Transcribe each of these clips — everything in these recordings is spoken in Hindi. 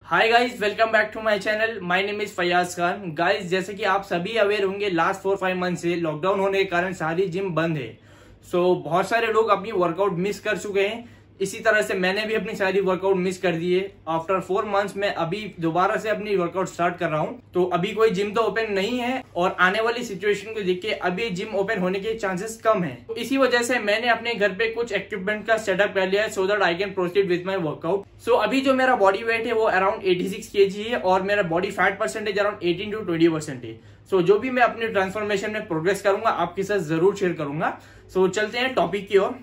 Hi guys, welcome back to my channel. My name is Fayaz Khan. Guys, जैसे कि आप सभी अवेयर होंगे, लास्ट 4-5 मंथ से लॉकडाउन होने के कारण सारी जिम बंद है। बहुत सारे लोग अपनी वर्कआउट मिस कर चुके हैं। इसी तरह से मैंने भी अपनी सारी वर्कआउट मिस कर दी है। आफ्टर 4 मंथ्स में अभी दोबारा से अपनी वर्कआउट स्टार्ट कर रहा हूँ। तो अभी कोई जिम तो ओपन नहीं है और आने वाली सिचुएशन को देख के अभी जिम ओपन होने के चांसेस कम है। तो इसी वजह से मैंने अपने घर पे कुछ इक्विपमेंट का सेटअप कर लिया है so that I can proceed with my workout. अभी जो मेरा बॉडी वेट है वो अराउंड 86 kg है और मेरा body fat percentage around 18 to 20% है। जो भी मैं अपनी ट्रांसफॉर्मेशन में प्रोग्रेस करूंगा आपके साथ जरूर शेयर करूंगा। चलते हैं टॉपिक की ओर।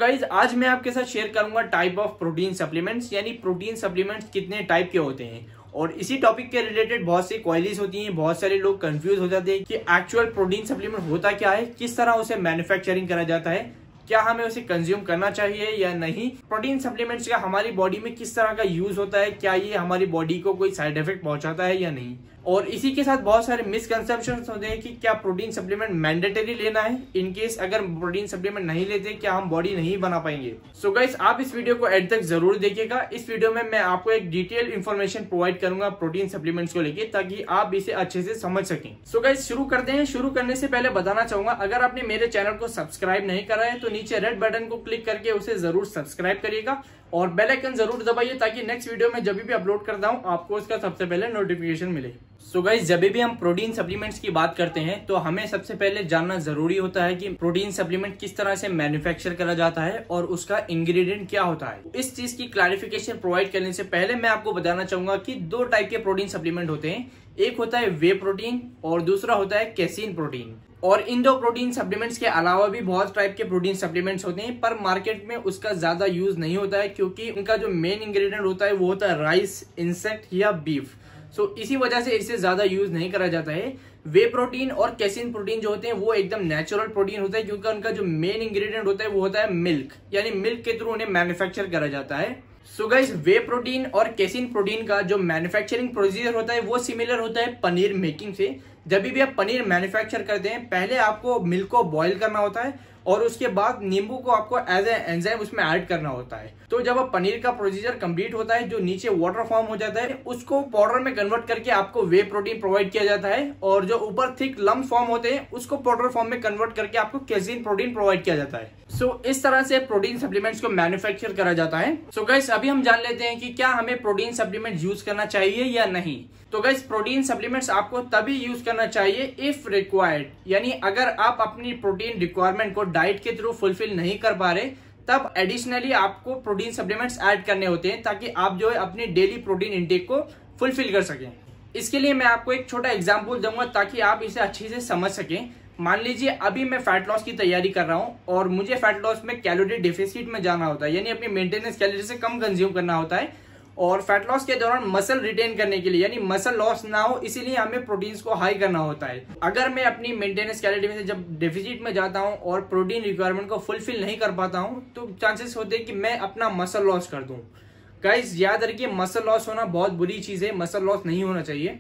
गाइज, आज मैं आपके साथ शेयर करूंगा टाइप ऑफ प्रोटीन सप्लीमेंट्स, यानी प्रोटीन सप्लीमेंट्स कितने टाइप के होते हैं। और इसी टॉपिक के रिलेटेड बहुत सी क्वेरीज होती हैं। बहुत सारे लोग कंफ्यूज हो जाते हैं कि एक्चुअल प्रोटीन सप्लीमेंट होता क्या है, किस तरह उसे मैन्युफैक्चरिंग करा जाता है, क्या हमें उसे कंज्यूम करना चाहिए या नहीं, प्रोटीन सप्लीमेंट्स का हमारी बॉडी में किस तरह का यूज होता है, क्या ये हमारी बॉडी को कोई साइड इफेक्ट पहुंचाता है या नहीं। और इसी के साथ बहुत सारे मिसकंसेप्शंस होते हैं कि क्या प्रोटीन सप्लीमेंट मैंडेटरी लेना है, इन केस अगर प्रोटीन सप्लीमेंट नहीं लेते क्या हम बॉडी नहीं बना पाएंगे। गाइस, आप इस वीडियो को एंड तक जरूर देखिएगा। इस वीडियो में मैं आपको एक डिटेल इन्फॉर्मेशन प्रोवाइड करूंगा प्रोटीन सप्लीमेंट्स को लेकर, ताकि आप इसे अच्छे से समझ सकें। गाइस, शुरू करते हैं। शुरू करने से पहले बताना चाहूंगा, अगर आपने मेरे चैनल को सब्सक्राइब नहीं करा है तो नीचे रेड बटन को क्लिक करके उसे जरूर सब्सक्राइब करिएगा और बेल आइकन जरूर दबाइए, ताकि नेक्स्ट वीडियो में जब भी अपलोड करता हूं आपको उसका सबसे पहले नोटिफिकेशन मिले। गाइस, जब भी हम प्रोटीन सप्लीमेंट्स की बात करते हैं तो हमें सबसे पहले जानना जरूरी होता है कि प्रोटीन सप्लीमेंट किस तरह से मैन्युफैक्चर करा जाता है और उसका इंग्रेडिएंट क्या होता है। इस चीज की क्लैरिफिकेशन प्रोवाइड करने से पहले मैं आपको बताना चाहूंगा कि 2 टाइप के प्रोटीन सप्लीमेंट होते हैं। एक होता है वे प्रोटीन और दूसरा होता है कैसीन प्रोटीन। और इन 2 प्रोटीन सप्लीमेंट्स के अलावा भी बहुत टाइप के प्रोटीन सप्लीमेंट्स होते हैं, पर मार्केट में उसका ज्यादा यूज नहीं होता है, क्योंकि उनका जो मेन इंग्रेडिएंट होता है वो होता है राइस, इंसेक्ट या बीफ। इसी वजह से इसे ज्यादा यूज नहीं करा जाता है। वे प्रोटीन और कैसीन प्रोटीन जो होते हैं वो एकदम नेचुरल प्रोटीन होता है, क्योंकि उनका जो मेन इंग्रेडिएंट होता है वो होता है मिल्क, यानी मिल्क के थ्रू उन्हें मैन्युफैक्चर करा जाता है। गाइस, वे प्रोटीन और कैसीन प्रोटीन का जो मैन्युफैक्चरिंग प्रोसीजर होता है वो सिमिलर होता है पनीर मेकिंग से। जब भी आप पनीर मैन्युफैक्चर करते हैं, पहले आपको मिल्क को बॉईल करना होता है और उसके बाद नींबू को आपको एज ए एंजाइम उसमें ऐड करना होता है। जब पनीर का प्रोसीजर कंप्लीट होता है, जो नीचे वाटर फॉर्म हो जाता है उसको पाउडर में कन्वर्ट करके आपको वे प्रोटीन प्रोवाइड किया जाता है, और जो ऊपर थिक लम्प फॉर्म होते हैं उसको पाउडर फॉर्म में कन्वर्ट करके आपको कैसीन प्रोटीन प्रोवाइड किया जाता है। इस तरह से प्रोटीन सप्लीमेंट्स को मैन्युफैक्चर करा जाता है। गाइस, अभी हम जान लेते हैं कि क्या हमें प्रोटीन सप्लीमेंट यूज करना चाहिए या नहीं। गाइस, प्रोटीन सप्लीमेंट्स आपको तभी यूज करना चाहिए इफ रिक्वायर्ड, यानी अगर आप अपनी प्रोटीन रिक्वायरमेंट को डाइट के थ्रू फुलफिल नहीं कर पा रहे तब एडिशनली आपको प्रोटीन सप्लीमेंट्स ऐड करने होते हैं, ताकि आप जो है अपनी डेली प्रोटीन इंटेक को फुलफिल कर सकें। इसके लिए मैं आपको एक छोटा एग्जांपल दूंगा ताकि आप इसे अच्छे से समझ सकें। मान लीजिए अभी मैं फैट लॉस की तैयारी कर रहा हूं और मुझे फैट लॉस में कैलोरी डेफिसिट में जाना होता है, यानी अपनी मेंटेनेंस कैलोरी से कम कंज्यूम करना होता है। और फैट लॉस के दौरान मसल रिटेन करने के लिए, यानी मसल लॉस ना हो, इसीलिए हमें प्रोटीन्स को हाई करना होता है। अगर मैं अपनी मेंटेनेंस कैलोरी में से जब डेफिसिट में जाता हूं और प्रोटीन रिक्वायरमेंट को फुलफिल नहीं कर पाता हूं तो चांसेस होते हैं कि मैं अपना मसल लॉस कर दूं। गाइस, याद रखिए मसल लॉस होना बहुत बुरी चीज है, मसल लॉस नहीं होना चाहिए।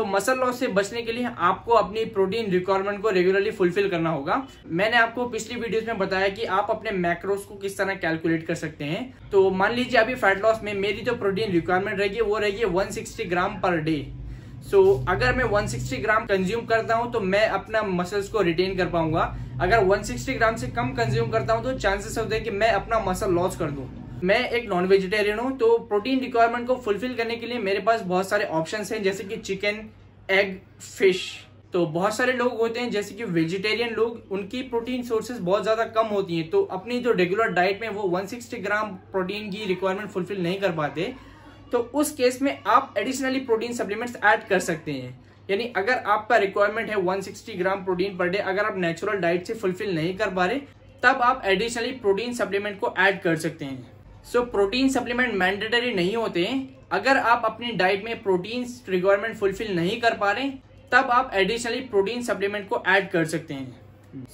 मसल लॉस से बचने के लिए आपको अपनी प्रोटीन रिक्वायरमेंट को रेगुलरली फुलफिल करना होगा। मैंने आपको पिछली वीडियोस में बताया कि आप अपने मैक्रोस को किस तरह कैलकुलेट कर सकते हैं। मान लीजिए अभी फैट लॉस में मेरी जो प्रोटीन रिक्वायरमेंट रहेगी वो रहेगी 160 ग्राम पर डे। अगर मैं 160 ग्राम कंज्यूम करता हूं तो मैं अपना मसल्स को रिटेन कर पाऊंगा। अगर 160 ग्राम से कम कंज्यूम करता हूं तो चांसेस होते हैं कि मैं अपना मसल लॉस कर दूं। मैं एक नॉन वेजिटेरियन हूं, तो प्रोटीन रिक्वायरमेंट को फुलफिल करने के लिए मेरे पास बहुत सारे ऑप्शंस हैं, जैसे कि चिकन, एग, फिश। बहुत सारे लोग होते हैं जैसे कि वेजिटेरियन लोग, उनकी प्रोटीन सोर्सेज बहुत ज्यादा कम होती हैं, तो अपनी जो रेगुलर डाइट में वो 160 ग्राम प्रोटीन की रिक्वायरमेंट फुलफिल नहीं कर पाते। तो उस केस में आप एडिशनली प्रोटीन सप्लीमेंट्स ऐड कर सकते हैं। यानी अगर आपका रिक्वायरमेंट है 160 ग्राम प्रोटीन पर डे, अगर आप नेचुरल डाइट से फुलफिल नहीं कर पा रहे तब आप एडिशनली प्रोटीन सप्लीमेंट को ऐड कर सकते हैं। प्रोटीन सप्लीमेंट मैंडेटरी नहीं होते हैं। अगर आप अपनी डाइट में प्रोटीन रिक्वायरमेंट फुलफिल नहीं कर पा रहे तब आप एडिशनली प्रोटीन सप्लीमेंट को ऐड कर सकते हैं।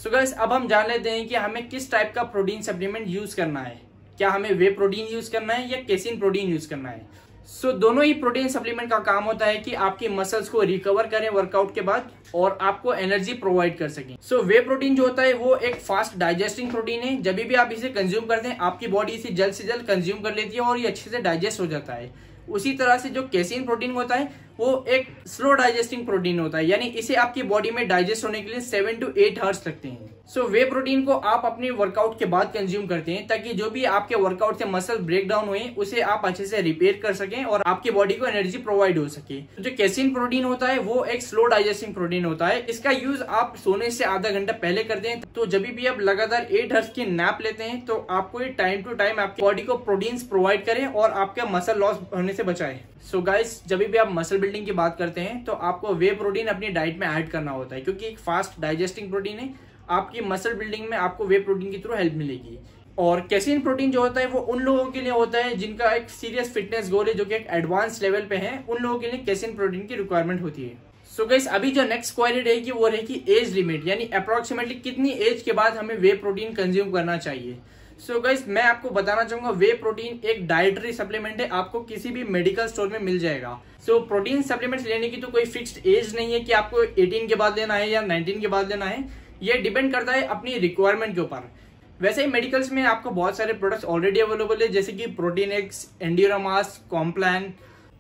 गाइस, अब हम जान लेते हैं कि हमें किस टाइप का प्रोटीन सप्लीमेंट यूज करना है। क्या हमें वे प्रोटीन यूज करना है या कैसीन प्रोटीन यूज करना है। दोनों ही प्रोटीन सप्लीमेंट का काम होता है कि आपकी मसल्स को रिकवर करें वर्कआउट के बाद और आपको एनर्जी प्रोवाइड कर सकें। वे प्रोटीन जो होता है वो एक फास्ट डाइजेस्टिंग प्रोटीन है। जब भी आप इसे कंज्यूम करते हैं आपकी बॉडी इसे जल्द से जल्द कंज्यूम कर लेती है और ये अच्छे से डाइजेस्ट हो जाता है। उसी तरह से जो कैसीन प्रोटीन होता है वो एक स्लो डाइजेस्टिंग प्रोटीन होता है, यानी इसे आपकी बॉडी में डाइजेस्ट होने के लिए 7 to 8 आवर्स लगते हैं। वे प्रोटीन को आप अपनी वर्कआउट के बाद कंज्यूम करते हैं ताकि जो भी आपके वर्कआउट से मसल ब्रेक डाउन हुए उसे आप अच्छे से रिपेयर कर सकें और आपकी बॉडी को एनर्जी प्रोवाइड हो सके। जो कैसीन प्रोटीन होता है वो एक स्लो डाइजेस्टिंग प्रोटीन होता है। इसका यूज आप सोने से आधा घंटा पहले करते हैं। तो जब भी आप लगातार 8 आवर्स की नैप लेते हैं तो आपको ये टाइम टू टाइम आपकी बॉडी को प्रोटीन्स प्रोवाइड करें और आपका मसल लॉस होने से बचाए। गाइस, जब भी आप मसल बिल्डिंग की बात करते हैं तो आपको वे प्रोटीन अपनी डाइट में ऐड करना होता है क्योंकि एक फास्ट डाइजेस्टिंग प्रोटीन है। आपकी मसल बिल्डिंग में आपको वे प्रोटीन के थ्रू हेल्प मिलेगी। और कैसीन प्रोटीन जो होता है वो उन लोगों के लिए होता है जिनका एक सीरियस फिटनेस गोल है, जो कि एक एडवांस लेवल पे है। उन लोगों के लिए कैसीन प्रोटीन की रिक्वायरमेंट होती है। गाइस, अभी जो नेक्स्ट क्वेरी रहेगी वो रहेगी एज लिमिट, यानी अप्रोक्सीमेटली कितनी एज के बाद हमें वे प्रोटीन कंज्यूम करना चाहिए। गाइस, मैं आपको बताना चाहूंगा वे प्रोटीन एक डाइटरी सप्लीमेंट है, आपको किसी भी मेडिकल स्टोर में मिल जाएगा। प्रोटीन सप्लीमेंट्स लेने की तो कोई फिक्स्ड एज नहीं है कि आपको 18 के बाद लेना है या 19 के बाद लेना है। ये डिपेंड करता है अपनी रिक्वायरमेंट के ऊपर। वैसे ही मेडिकल्स में आपको बहुत सारे प्रोडक्ट्स ऑलरेडी अवेलेबल है, जैसे कि प्रोटीन एक्स, एंड्यूरामास, कॉम्प्लान।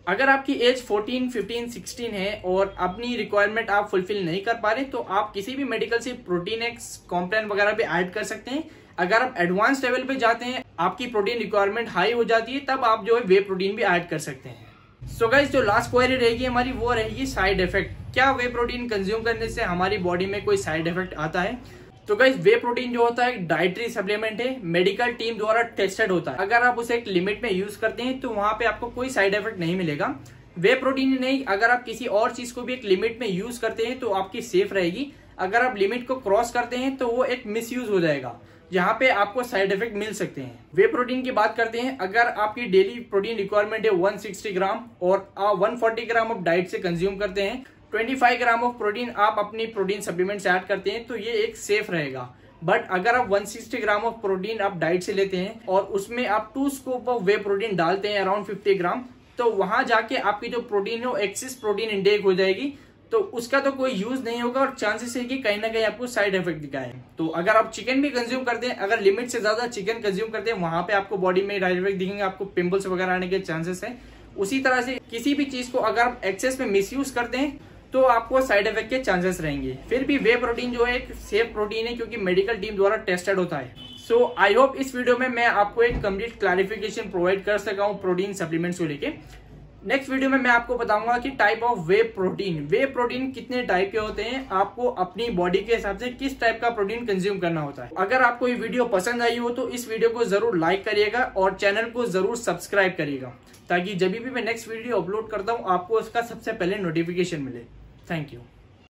अगर आपकी एज 14, 15, 16 है और अपनी रिक्वायरमेंट आप फुलफिल नहीं कर पा रहे तो आप किसी भी मेडिकल से प्रोटीन एक्स, कॉम्प्लान वगैरह भी ऐड कर सकते हैं। अगर आप एडवांस लेवल पे जाते हैं, आपकी प्रोटीन रिक्वायरमेंट हाई हो जाती है, तब आप जो है वे प्रोटीन भी ऐड कर सकते हैं। गाइस, जो लास्ट क्वेरी रहेगी हमारी वो रहेगी साइड इफेक्ट। क्या वे प्रोटीन कंज्यूम करने से हमारी बॉडी में कोई साइड इफेक्ट आता है? गाइस, वे प्रोटीन जो होता है एक डाइटरी सप्लीमेंट है, मेडिकल टीम द्वारा टेस्टेड होता है। अगर आप उसे एक लिमिट में यूज करते हैं तो वहां पे आपको कोई साइड इफेक्ट नहीं मिलेगा। वे प्रोटीन नहीं, अगर आप किसी और चीज को भी एक लिमिट में यूज करते हैं तो आपकी सेफ रहेगी। अगर आप लिमिट को क्रॉस करते हैं तो वो एक मिस यूज हो जाएगा, जहां पे आपको साइड इफेक्ट मिल सकते हैं। वे प्रोटीन की बात करते हैं, अगर आपकी डेली प्रोटीन रिक्वायरमेंट है 160 ग्राम और आप 140 ग्राम ऑफ डाइट से कंज्यूम करते हैं, 25 ग्राम ऑफ प्रोटीन आप अपनी प्रोटीन सप्लीमेंट से ऐड करते हैं, तो ये एक सेफ रहेगा। बट अगर आप 160 ग्राम ऑफ प्रोटीन आप डाइट से लेते हैं और उसमें आप 2 स्कूप ऑफ वे प्रोटीन डालते हैं अराउंड 50 ग्राम, तो वहां जाके आपकी जो प्रोटीन है वो एक्सेस प्रोटीन इंटेक हो जाएगी, तो उसका तो कोई यूज नहीं होगा और चांसेस है कि कहीं ना कहीं आपको साइड इफेक्ट दिखाए। तो अगर आप चिकन भी कंज्यूम करते हैं, अगर लिमिट से ज्यादा चिकन कंज्यूम करते हैं, वहां पे आपको बॉडी में साइड इफेक्ट दिखेंगे, आपको पिंपल्स वगैरह आने के चांसेस है। उसी तरह से किसी भी चीज को अगर आप एक्सेस में मिसयूज करते हैं तो आपको साइड इफेक्ट के चांसेस रहेंगे। फिर भी वे प्रोटीन जो है एक सेफ प्रोटीन है क्योंकि मेडिकल टीम द्वारा टेस्टेड होता है। आई होप इस वीडियो में मैं आपको एक कंप्लीट क्लैरिफिकेशन प्रोवाइड कर सका हूं प्रोटीन सप्लीमेंट्स को लेके। नेक्स्ट वीडियो में मैं आपको बताऊंगा कि टाइप ऑफ वे प्रोटीन कितने टाइप के होते हैं, आपको अपनी बॉडी के हिसाब से किस टाइप का प्रोटीन कंज्यूम करना होता है। अगर आपको ये वीडियो पसंद आई हो तो इस वीडियो को जरूर लाइक करिएगा और चैनल को जरूर सब्सक्राइब करिएगा, ताकि जब भी मैं नेक्स्ट वीडियो अपलोड करता हूँ आपको उसका सबसे पहले नोटिफिकेशन मिले। Thank you.